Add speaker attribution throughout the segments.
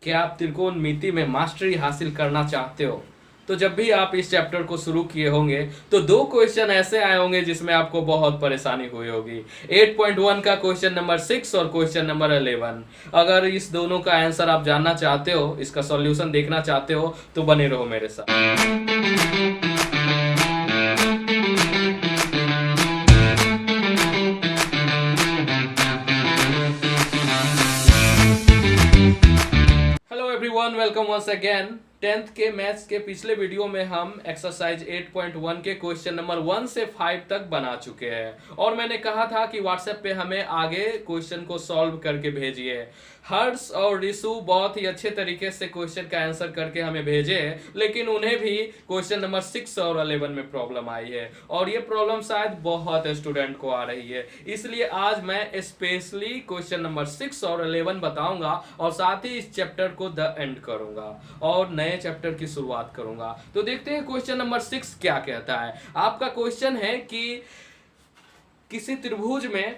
Speaker 1: क्या आप त्रिकोणमिति में मास्टरी हासिल करना चाहते हो तो जब भी आप इस चैप्टर को शुरू किए होंगे तो दो क्वेश्चन ऐसे आए होंगे जिसमें आपको बहुत परेशानी हुई होगी। 8.1 का क्वेश्चन नंबर 6 और क्वेश्चन नंबर 11। अगर इस दोनों का आंसर आप जानना चाहते हो, इसका सॉल्यूशन देखना चाहते हो तो बने रहो मेरे साथ। Hello everyone, welcome once again. 10th के मैथ्स के पिछले वीडियो में हम एक्सरसाइज 8.1 के क्वेश्चन नंबर 1 से 5 तक बना चुके हैं और मैंने कहा था कि व्हाट्सएप पे हमें आगे क्वेश्चन को सॉल्व करके भेजिए। हर्ष और रिशु बहुत ही अच्छे तरीके से क्वेश्चन का आंसर करके हमें भेजे, लेकिन उन्हें भी क्वेश्चन नंबर 6 और 11 में प्रॉब्लम आई है और ये प्रॉब्लम शायद बहुत स्टूडेंट को आ रही है। इसलिए आज मैं स्पेशली क्वेश्चन नंबर 6 और 11 बताऊंगा और साथ ही इस चैप्टर को द एंड करूंगा और नए चैप्टर की शुरुआत करूंगा। तो देखते हैं क्वेश्चन नंबर 6 क्या कहता है। आपका क्वेश्चन है कि किसी त्रिभुज में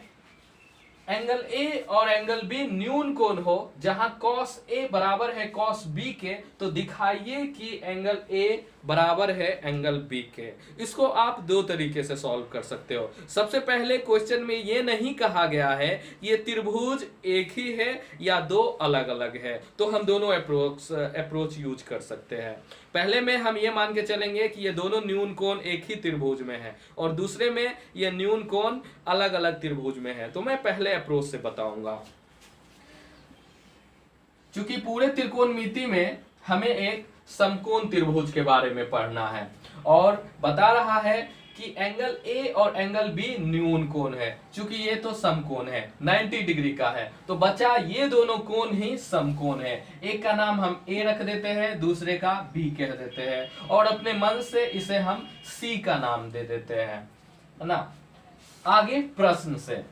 Speaker 1: एंगल ए और एंगल बी न्यून कोण हो जहां कॉस ए बराबर है कॉस बी के, तो दिखाइए कि एंगल ए बराबर है एंगल बी के। इसको आप दो तरीके से सॉल्व कर सकते हो। सबसे पहले क्वेश्चन में ये नहीं कहा गया है ये त्रिभुज एक ही है या दो अलग अलग है, तो हम दोनों अप्रोच यूज कर सकते हैं। पहले में हम ये मान के चलेंगे कि ये दोनों न्यून कोण एक ही त्रिभुज में है और दूसरे में ये न्यून कोण अलग अलग त्रिभुज में है। तो मैं पहले अप्रोच से बताऊंगा। क्योंकि पूरे त्रिकोणमिति में हमें एक समकोण त्रिभुज के बारे में पढ़ना है और बता रहा है कि एंगल ए और एंगल बी न्यून कोण है। चूंकि ये तो समकोण है, 90 डिग्री का है, तो बचा ये दोनों कोण ही समकोण है। एक का नाम हम ए रख देते हैं, दूसरे का बी कह देते हैं और अपने मन से इसे हम सी का नाम दे देते हैं, है ना। आगे प्रश्न से,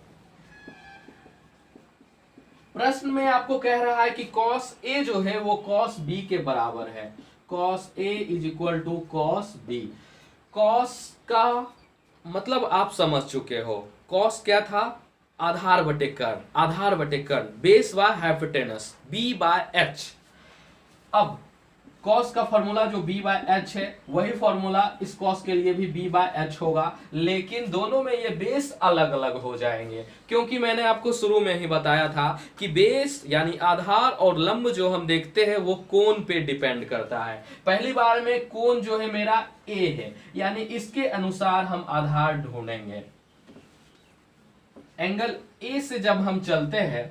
Speaker 1: प्रश्न में आपको कह रहा है कि कॉस ए जो है वो कॉस बी के बराबर है। Cos A is equal to cos B. Cos का मतलब आप समझ चुके हो। कॉस क्या था? आधार बटे कर्ण, आधार बटे कर्ण, base by hypotenuse, B by H. अब कॉस का फॉर्मूला जो b बाय एच है वही फॉर्मूला इस कॉस के लिए भी b बाय एच होगा, लेकिन दोनों में ये बेस अलग अलग हो जाएंगे। क्योंकि मैंने आपको शुरू में ही बताया था कि बेस यानी आधार और लंब जो हम देखते हैं वो कोण पे डिपेंड करता है। पहली बार में कोण जो है मेरा a है, यानी इसके अनुसार हम आधार ढूंढेंगे। एंगल a से जब हम चलते हैं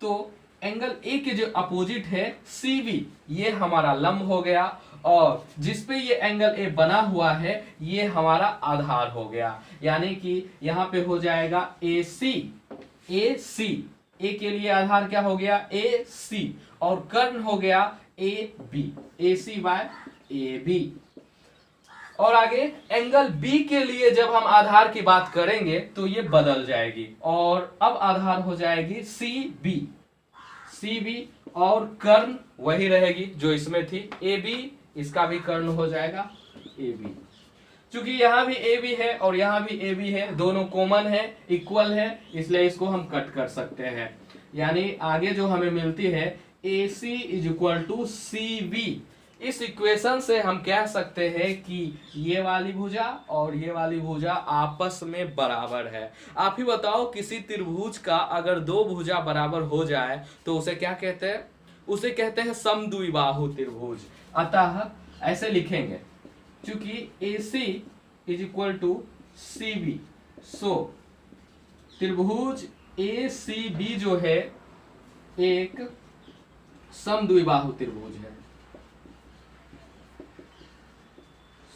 Speaker 1: तो एंगल ए के जो अपोजिट है CV, ये हमारा लंब हो गया और जिसपे ये एंगल ए बना हुआ है ये हमारा आधार हो गया। यानी कि यहां पे हो जाएगा AC। AC ए के लिए आधार क्या हो गया? AC और कर्ण हो गया AB, AC बाय AB। और आगे एंगल B के लिए जब हम आधार की बात करेंगे तो ये बदल जाएगी और अब आधार हो जाएगी CB और कर्ण वही रहेगी जो इसमें थी AB, इसका भी कर्ण हो जाएगा AB। चूंकि यहां भी AB है और यहां भी AB है, दोनों कॉमन है, इक्वल है, इसलिए इसको हम कट कर सकते हैं। यानी आगे जो हमें मिलती है AC is equal to CV। इस इक्वेशन से हम कह सकते हैं कि ये वाली भुजा और ये वाली भुजा आपस में बराबर है। आप ही बताओ, किसी त्रिभुज का अगर दो भुजा बराबर हो जाए तो उसे क्या कहते हैं? उसे कहते हैं समद्विबाहु त्रिभुज। अतः ऐसे लिखेंगे, क्योंकि AC is equal to CV, so त्रिभुज ACB जो है एक समद्विबाहु त्रिभुज है।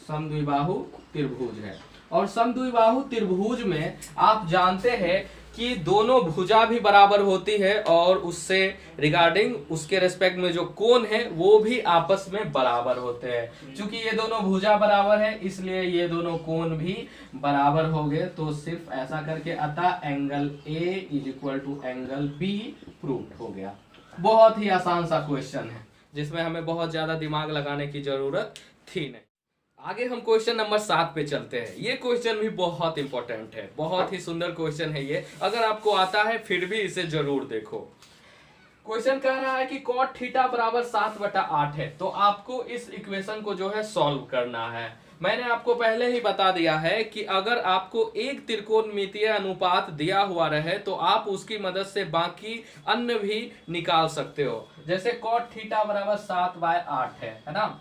Speaker 1: समद्विबाहु त्रिभुज है और समद्विबाहु त्रिभुज में आप जानते हैं कि दोनों भुजा भी बराबर होती है और उससे रिगार्डिंग उसके रेस्पेक्ट में जो कोण है वो भी आपस में बराबर होते हैं। क्योंकि ये दोनों भुजा बराबर है इसलिए ये दोनों कोण भी बराबर हो गए। तो सिर्फ ऐसा करके अतः angle A is equal to angle B proved हो गया। बहुत ही आसान सा क्वेश्चन है जिसमें हमें बहुत ज्यादा दिमाग लगाने की जरूरत थी नहीं। आगे हम क्वेश्चन नंबर 7 पे चलते हैं। ये क्वेश्चन भी बहुत इंपॉर्टेंट है, बहुत ही सुंदर क्वेश्चन है ये। अगर आपको आता है फिर भी इसे जरूर देखो। क्वेश्चन कह रहा है कि cot थीटा बराबर 7/8 है, तो आपको इस इक्वेशन को जो है सॉल्व करना है। मैंने आपको पहले ही बता दिया है कि अगर आपको एक त्रिकोणमितीय अनुपात दिया हुआ रहे तो आप उसकी मदद से बाकी अन्य भी निकाल सकते हो। जैसे cot थीटा बराबर 7/8 है ना।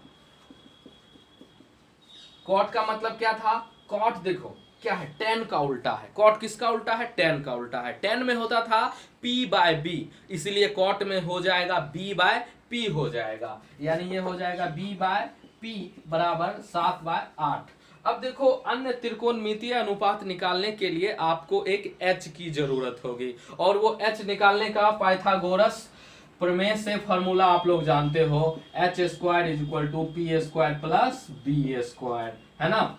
Speaker 1: cot का मतलब क्या था? cot देखो क्या है, tan का उल्टा है। cot किसका उल्टा है? tan का उल्टा है। tan में होता था p/b, इसलिए cot में हो जाएगा b/p हो जाएगा, यानी ये हो जाएगा b/p बराबर 7/8। अब देखो अन्य त्रिकोणमितीय अनुपात निकालने के लिए आपको एक h की जरूरत होगी, और वो h निकालने का पाइथागोरस प्रमेय से फॉर्मूला आप लोग जानते हो, h² = p² प्लस b², है ना।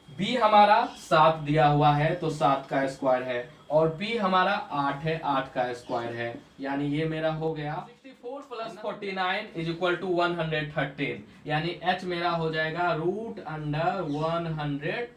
Speaker 1: b हमारा 7 दिया हुआ है तो 7 का स्क्वायर है, और p हमारा 8 है, 8 का स्क्वायर है, यानी ये मेरा हो गया 64 प्लस 49 = 113, यानी h मेरा हो जाएगा √113।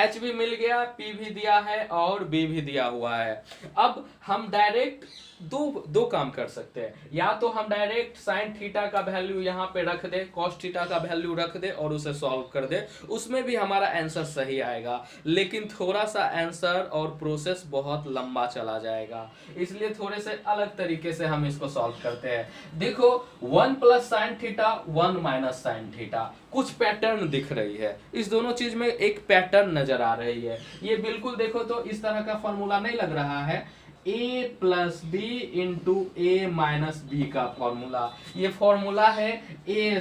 Speaker 1: h भी मिल गया, p भी दिया है और b भी दिया हुआ है। अब हम डायरेक्ट दो काम कर सकते हैं, या तो हम डायरेक्ट साइन थीटा का वैल्यू यहाँ पे रख दे, कॉस थीटा का वैल्यू रख दे और उसे सॉल्व कर दे, उसमें भी हमारा आंसर सही आएगा, लेकिन थोड़ा सा आंसर और प्रोसेस बहुत लंबा चला जाएगा, इसलिए थोड़े से अलग तरीके से हम इसको सॉल्व करते हैं। देखो 1 + sin थीटा 1 - sin थीटा, कुछ पैटर्न दिख रही है, इस दोनों चीज में एक पैटर्न नजर आ रही है। ये बिल्कुल देखो तो इस तरह का फॉर्मूला नहीं लग रहा है, a + b × a - b का फॉर्मूला, ये फॉर्मूला है a²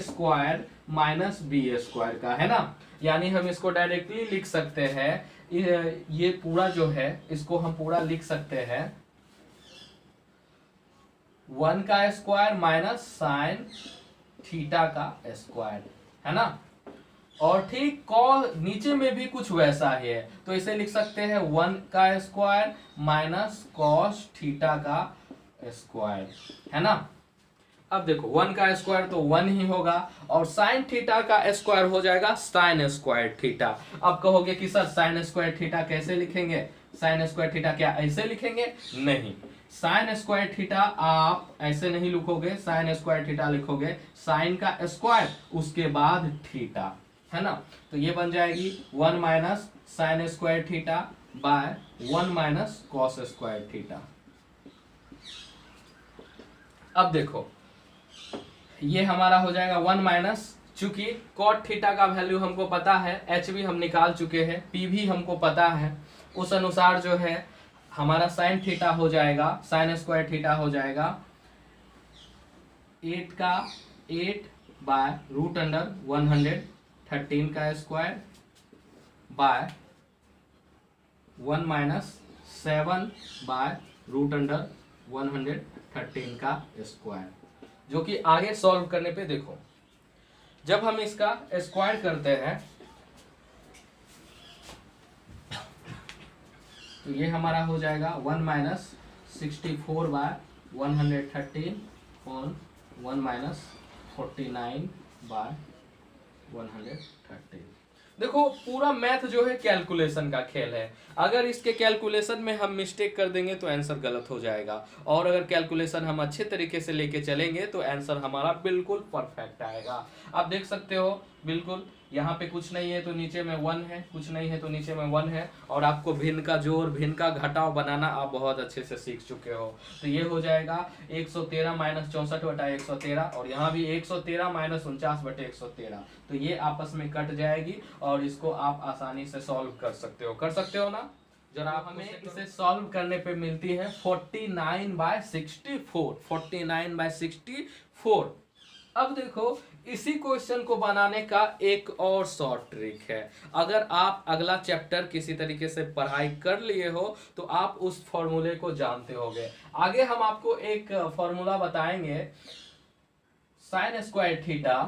Speaker 1: - b² का, है ना। यानी हम इसको डायरेक्टली लिख सकते हैं, ये पूरा जो है इसको हम पूरा लिख सकते हैं 1 का स्क्वायर माइनस साइन थीटा का स्क्वायर, है ना। और ठीक कॉस नीचे में भी कुछ वैसा ही है, तो इसे लिख सकते हैं 1 का स्क्वायर माइनस कॉस थीटा का स्क्वायर, है ना। अब देखो 1 का स्क्वायर तो 1 ही होगा, और साइन थीटा का स्क्वायर हो जाएगा साइन स्क्वायर थीटा। अब कहोगे कि सर साइन स्क्वायर थीटा कैसे लिखेंगे? साइन स्क्वायर थीटा क्या ऐसे लिखेंगे? नहीं, साइन स्क्वायर थीटा आप ऐसे नहीं लिखोगे, साइन स्क्वायर थीटा लिखोगे साइन का स्क्वायर उसके बाद थीटा, है ना। तो ये बन जाएगी 1 - sine square theta by 1 - cos square theta. अब देखो ये हमारा हो जाएगा 1 - चूंकि कॉट थीटा का वैल्यू हमको पता है, एच भी हम निकाल चुके हैं, पी भी हमको पता है, उस अनुसार जो है हमारा साइन थीटा हो जाएगा, साइन स्क्वायर थीटा हो जाएगा 8 का 8 बाय √113 का स्क्वायर बाय 1 - 7 बाय √113 का स्क्वायर, जो कि आगे सॉल्व करने पे देखो जब हम इसका स्क्वायर करते हैं तो ये हमारा हो जाएगा 1 - 64 बाय 113 और 1 - 49 बाय 113। देखो पूरा मैथ जो है कैलकुलेशन का खेल है, अगर इसके कैलकुलेशन में हम मिस्टेक कर देंगे तो आंसर गलत हो जाएगा, और अगर कैलकुलेशन हम अच्छे तरीके से लेके चलेंगे तो आंसर हमारा बिल्कुल परफेक्ट आएगा। आप देख सकते हो बिल्कुल यहाँ पे कुछ नहीं है तो नीचे में 1 है, कुछ नहीं है तो नीचे में 1 है, और आपको भिन्न का जोड़ भिन्न का घटाव बनाना आप बहुत अच्छे से सीख चुके हो। तो ये हो जाएगा 113 - 64/113, और यहाँ भी 113 - 49/113, तो ये आपस में कट जाएगी और इसको आप आसानी से सॉल्व कर सकते हो ना। जरा हमें इसे सॉल्व करने पे मिलती है 49/64, 49/64। अब देखो इसी क्वेश्चन को बनाने का एक और शॉर्ट ट्रिक है, अगर आप अगला चैप्टर किसी तरीके से पढ़ाई कर लिए हो तो आप उस फॉर्मूले को जानते होगे। आगे हम आपको एक फॉर्मूला बताएंगे, sine square theta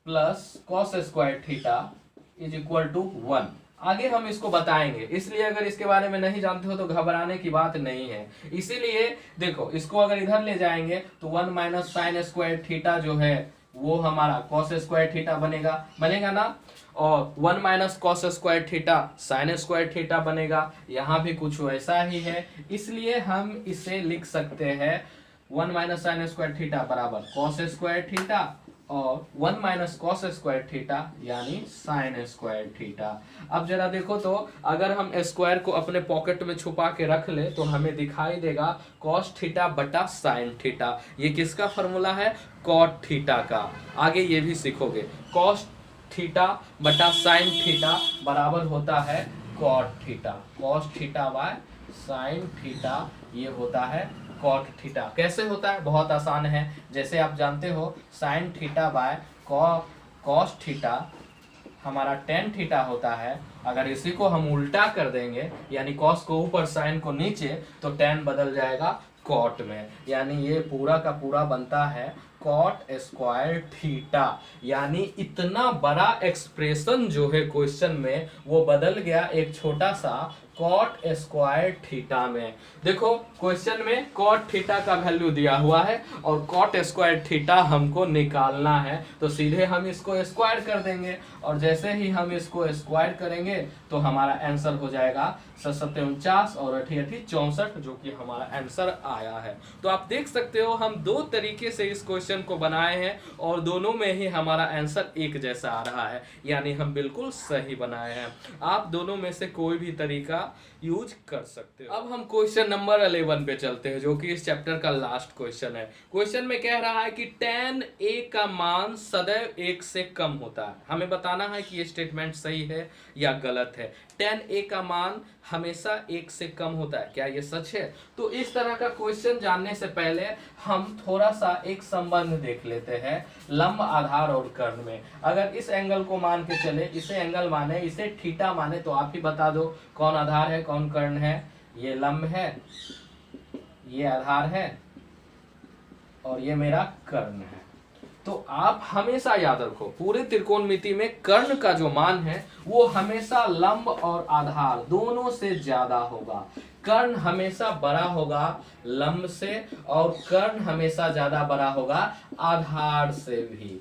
Speaker 1: plus cos square theta = 1। आगे हम इसको बताएंगे, इसलिए अगर इसके बारे में नहीं जानते हो तो घबराने की बात नहीं है। इसीलिए देखो इसको अगर इधर ले जाएंगे तो 1 - साइन स्क्वायर थीटा जो है वो हमारा कॉस स्क्वायर थीटा बनेगा ना, और 1 - cos square theta sine square theta बनेगा। यहाँ भी कुछ वैसा ही है, इसलिए हम इसे लिख सकते हैं 1 माइनस साइन स्क्वायर थीटा बराबर कॉस स्क्वायर थीटा और 1 माइनस कॉस स्क्वायर थीटा यानी साइन स्क्वायर थीटा। अब जरा देखो तो अगर हम स्क्वायर को अपने पॉकेट में छुपा के रख ले तो हमें दिखाई देगा कॉस थीटा बटा साइन थीटा। ये किसका फॉर्मूला है? कॉट थीटा का। आगे ये भी सीखोगे। कॉस थीटा बटा साइन थीटा बराबर होता है cot theta. Cos theta by sine theta ये होता है कॉट थीटा। कैसे होता है? बहुत आसान है। जैसे आप जानते हो sine theta by cos theta हमारा टेन थीटा होता है। अगर इसी को हम उल्टा कर देंगे यानी कॉस को ऊपर साइन को नीचे तो टेन बदल जाएगा कॉट में, यानी ये पूरा का पूरा बनता है कॉट स्क्वायर थीटा। यानी इतना बड़ा एक्सप्रेशन जो है क्वेश्चन में वो बदल गया एक छोटा सा कॉट स्क्वायर थीटा में। देखो क्वेश्चन में कॉट थीटा का वैल्यू दिया हुआ है और कॉट स्क्वायर थीटा हमको निकालना है, तो सीधे हम इसको स्क्वायर कर देंगे और जैसे ही हम इसको स्क्वायर करेंगे तो हमारा आंसर हो जाएगा 749 और 88 64 जो कि हमारा आंसर आया है। तो आप देख सकते हो हम दो तरीके से इस क्वेश्चन को बनाए हैं और दोनों में ही हमारा आंसर एक जैसा आ रहा है, यानी हम बिल्कुल सही बनाए हैं। आप दोनों में से कोई भी तरीका यूज कर सकते हो। अब हम क्वेश्चन नंबर 11 पे चलते हैं जो कि इस चैप्टर का लास्ट क्वेश्चन है। क्वेश्चन में कह रहा है कि tan a का मान सदैव 1 से कम होता है। हमें बताना है कि ये स्टेटमेंट सही है या गलत है। tan a का मान हमेशा 1 से कम होता है, क्या ये सच है? तो इस तरह का क्वेश्चन जानने से पहले हम थोड़ा सा एक संबंध देख लेते हैं लंब, आधार और कर्ण में। अगर इस एंगल को मान के चले, इसे एंगल माने, इसे थीटा माने, तो आप ही बता दो कौन आधार है कौन कर्ण है। ये लंब है, ये आधार है और ये मेरा कर्ण है। तो आप हमेशा याद रखो पूरे त्रिकोणमिति में कर्ण का जो मान है वो हमेशा लंब और आधार दोनों से ज्यादा होगा। कर्ण हमेशा बड़ा होगा लंब से और कर्ण हमेशा ज्यादा बड़ा होगा आधार से भी।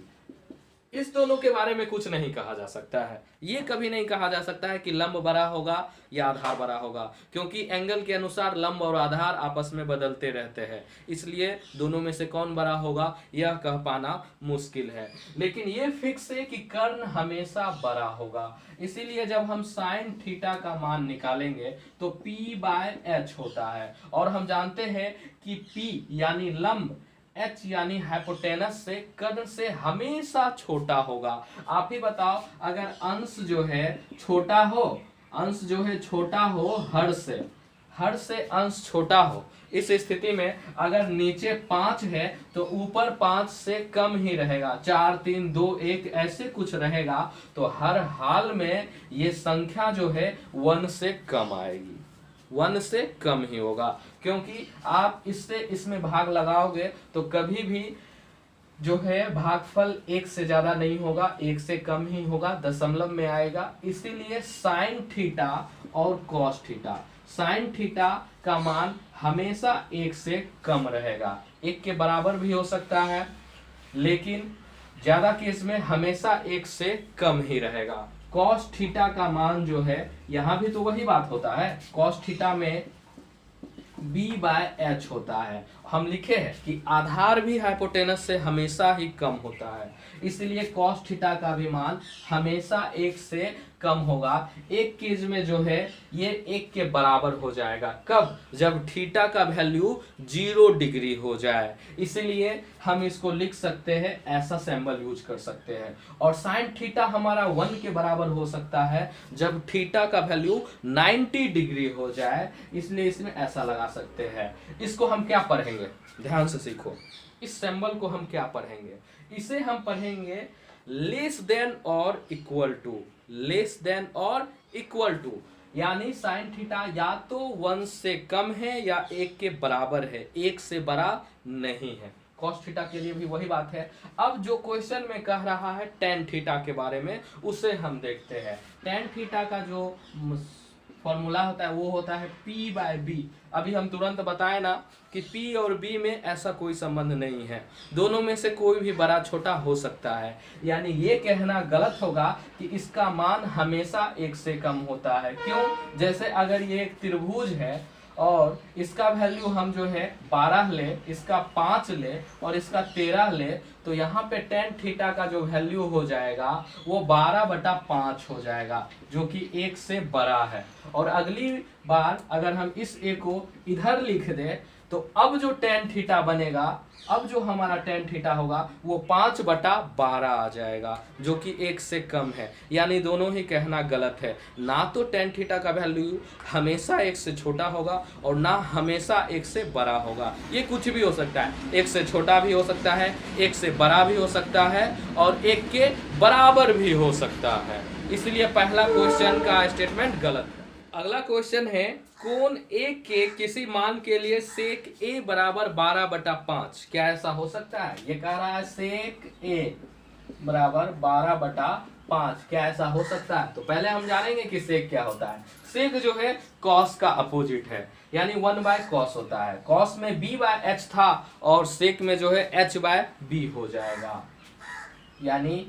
Speaker 1: इस दोनों के बारे में कुछ नहीं कहा जा सकता है। ये कभी नहीं कहा जा सकता है कि लंब बड़ा होगा या आधार बड़ा होगा, क्योंकि एंगल के अनुसार लंब और आधार आपस में बदलते रहते हैं। इसलिए दोनों में से कौन बड़ा होगा यह कह पाना मुश्किल है। लेकिन ये फिक्स है कि कर्ण हमेशा बड़ा होगा। इसीलिए जब हम साइन थीटा का मान निकालेंगे तो p/h होता है और हम जानते हैं कि p यानी लंब, h यानी हाइपोटेनस से कर्ण से हमेशा छोटा होगा। आप ही बताओ अगर अंश जो है छोटा हो, अंश जो है छोटा हो हर से अंश छोटा हो, इस स्थिति में अगर नीचे 5 है तो ऊपर 5 से कम ही रहेगा, 4 3 2 1 ऐसे कुछ रहेगा, तो हर हाल में ये संख्या जो है 1 से कम आएगी, 1 से कम ही होगा। क्योंकि आप इससे इसमें भाग लगाओगे तो कभी भी जो है भागफल 1 से ज्यादा नहीं होगा, 1 से कम ही होगा, दशमलव में आएगा। इसीलिए साइन थीटा और कॉस थीटा, साइन थीटा का मान हमेशा 1 से कम रहेगा, 1 के बराबर भी हो सकता है लेकिन ज्यादा केस में हमेशा 1 से कम ही रहेगा। कॉस थीटा का मान जो है यहां भी तो वही बात होता है, कॉस थीटा में b/h होता है। हम लिखे हैं कि आधार भी हाइपोटेनस से हमेशा ही कम होता है, इसलिए कॉस थीटा का भी मान हमेशा 1 से कम होगा। एक केस में जो है ये 1 के बराबर हो जाएगा, कब? जब थीटा का वैल्यू 0 डिग्री हो जाए। इसलिए हम इसको लिख सकते हैं, ऐसा सिंबल यूज कर सकते हैं। और साइन थीटा हमारा 1 के बराबर हो सकता है जब थीटा का वैल्यू 90 डिग्री हो जाए, इसलिए इसमें ऐसा लगा सकते हैं। इसको हम क्या पढ़ेंगे, ध्यान से सीखो। इस सिंबल को हम क्या पढ़ेंगे? इसे हम पढ़ेंगे लेस देन और इक्वल टू, लेस देन और इक्वल टू, यानी साइन थीटा या तो 1 से कम है या 1 के बराबर है, 1 से बड़ा नहीं है। कॉस थीटा के लिए भी वही बात है। अब जो क्वेश्चन में कह रहा है टेन थीटा के बारे में, उसे हम देखते हैं। टेन थीटा का जो फॉर्मूला होता है वो होता है p/b। अभी हम तुरंत बताए ना कि p और b में ऐसा कोई संबंध नहीं है, दोनों में से कोई भी बड़ा छोटा हो सकता है। यानी ये कहना गलत होगा कि इसका मान हमेशा 1 से कम होता है। क्यों? जैसे अगर ये एक त्रिभुज है और इसका वैल्यू हम जो है 12 ले, इसका 5 ले और इसका 13 ले, तो यहाँ पे टेन थीटा का जो वैल्यू हो जाएगा वो 12/5 हो जाएगा, जो कि 1 से बड़ा है। और अगली बार अगर हम इस a को इधर लिख दे तो अब जो टेन थीटा बनेगा, अब जो हमारा टेन थीटा होगा वो 5/12 आ जाएगा, जो कि 1 से कम है। यानी दोनों ही कहना गलत है। ना तो टेन थीटा का वैल्यू हमेशा 1 से छोटा होगा और ना हमेशा 1 से बड़ा होगा। ये कुछ भी हो सकता है, 1 से छोटा भी हो सकता है, 1 से बड़ा भी हो सकता है और 1 के बराबर भी हो सकता है। इसलिए पहला क्वेश्चन का स्टेटमेंट गलत है। अगला क्वेश्चन है, कोण ए के किसी मान के लिए सेक ए बराबर 12/5। क्या ऐसा हो सकता है? ये कह रहा है सेक ए बराबर 12/5। क्या ऐसा हो सकता है? तो पहले हम जानेंगे कि सेक क्या होता है। सेक जो है कॉस का अपोजिट है, यानी 1/cos होता है। कॉस में b/h था और सेक में जो है h/b हो जाएगा। यानी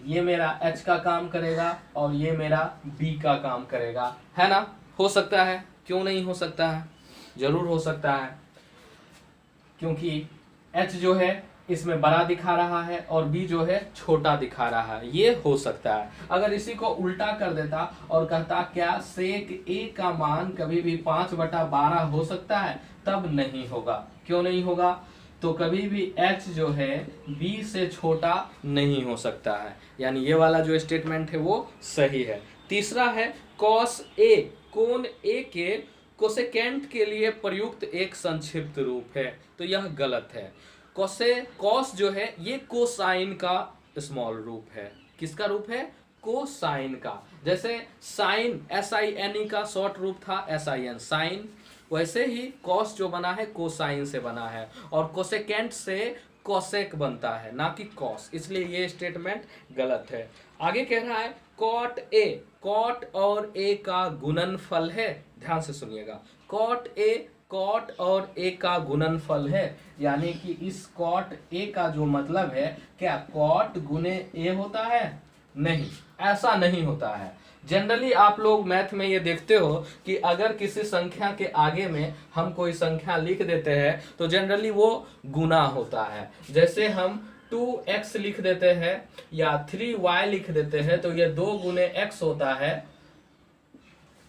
Speaker 1: ये मेरा h का काम करेगा और ये मेरा b का काम करेगा, है ना? हो सकता है, क्यों नहीं हो सकता है? जरूर हो सकता है, क्योंकि h जो है इसमें बड़ा दिखा रहा है और b जो है छोटा दिखा रहा है। ये हो सकता है। अगर इसी को उल्टा कर देता और कहता क्या सेक a का मान कभी भी 5/12 हो सकता है, तब नहीं होगा। क्यों नहीं होगा? तो कभी भी h जो है b से छोटा नहीं हो सकता है। यानी ये वाला जो स्टेटमेंट है वो सही है। तीसरा है, कॉस a कोण a के कोसेकेंट के लिए प्रयुक्त एक संक्षिप्त रूप है। तो यह गलत है। कॉस जो है ये कोसाइन का स्मॉल रूप है। किसका रूप है? कोसाइन का। जैसे साइन SINE का शॉर्ट रूप था SIN साइन, वैसे ही कॉस जो बना है कोसाइन से बना है और कोसेकेंट से कोसेक बनता है, ना कि कॉस। इसलिए ये स्टेटमेंट गलत है। आगे कह रहा है कॉट ए, कॉट और ए का गुणनफल है। ध्यान से सुनिएगा, कॉट ए कॉट और ए का गुणनफल है। यानी कि इस कॉट ए का जो मतलब है, क्या कॉट गुने ए होता है? नहीं, ऐसा नहीं होता है। जनरली आप लोग मैथ में ये देखते हो कि अगर किसी संख्या के आगे में हम कोई संख्या लिख देते हैं तो जनरली वो गुना होता है। जैसे हम 2x लिख देते हैं या 3y लिख देते हैं तो ये 2 गुने x होता है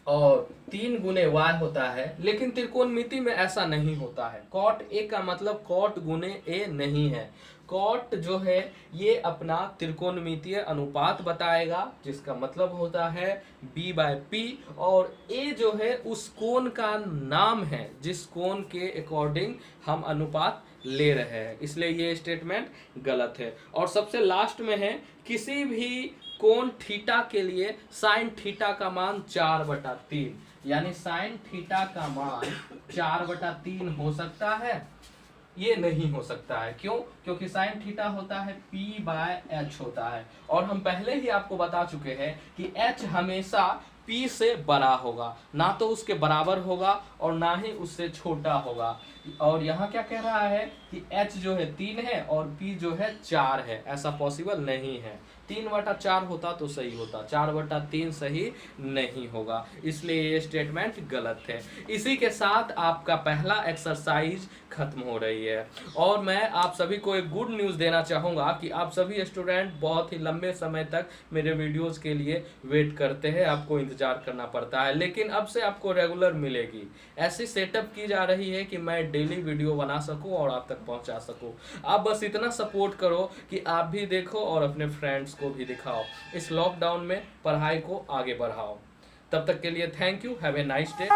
Speaker 1: और 3 गुने y होता है। लेकिन त्रिकोणमिति में ऐसा नहीं होता है। कॉट ए का मतलब कॉट गुने ए नहीं है। कॉट जो है ये अपना त्रिकोणमितीय अनुपात बताएगा, जिसका मतलब होता है b/p, और a जो है उस कोण का नाम है जिस कोण के अकॉर्डिंग हम अनुपात ले रहे हैं। इसलिए ये स्टेटमेंट गलत है। और सबसे लास्ट में है, किसी भी कोण थीटा के लिए साइन थीटा का मान 4/3, यानी साइन थीटा का मान 4/3 हो सकता है? ये नहीं हो सकता है। क्यों? क्योंकि साइन थीटा होता है p/h होता है और हम पहले ही आपको बता चुके हैं कि h हमेशा p से बड़ा होगा, ना तो उसके बराबर होगा और ना ही उससे छोटा होगा। और यहाँ क्या कह रहा है कि h जो है 3 है और p जो है 4 है। ऐसा पॉसिबल नहीं है। 3/4 होता तो सही होता, 4/3 सही नहीं होगा। इसलिए ये स्टेटमेंट गलत है। इसी के साथ आपका पहला एक्सरसाइज खत्म हो रही है और मैं आप सभी को एक गुड न्यूज़ देना चाहूँगा कि आप सभी स्टूडेंट बहुत ही लंबे समय तक मेरे वीडियोस के लिए वेट करते हैं, आपको इंतजार करना पड़ता है, लेकिन अब से आपको रेगुलर मिलेगी। ऐसी सेटअप की जा रही है कि मैं डेली वीडियो बना सकूं और आप तक पहुंचा सकूं। आप बस इतना सपोर्ट करो कि आप भी देखो और अपने फ्रेंड्स को भी दिखाओ। इस लॉकडाउन में पढ़ाई को आगे बढ़ाओ। तब तक के लिए thank you, have a nice day.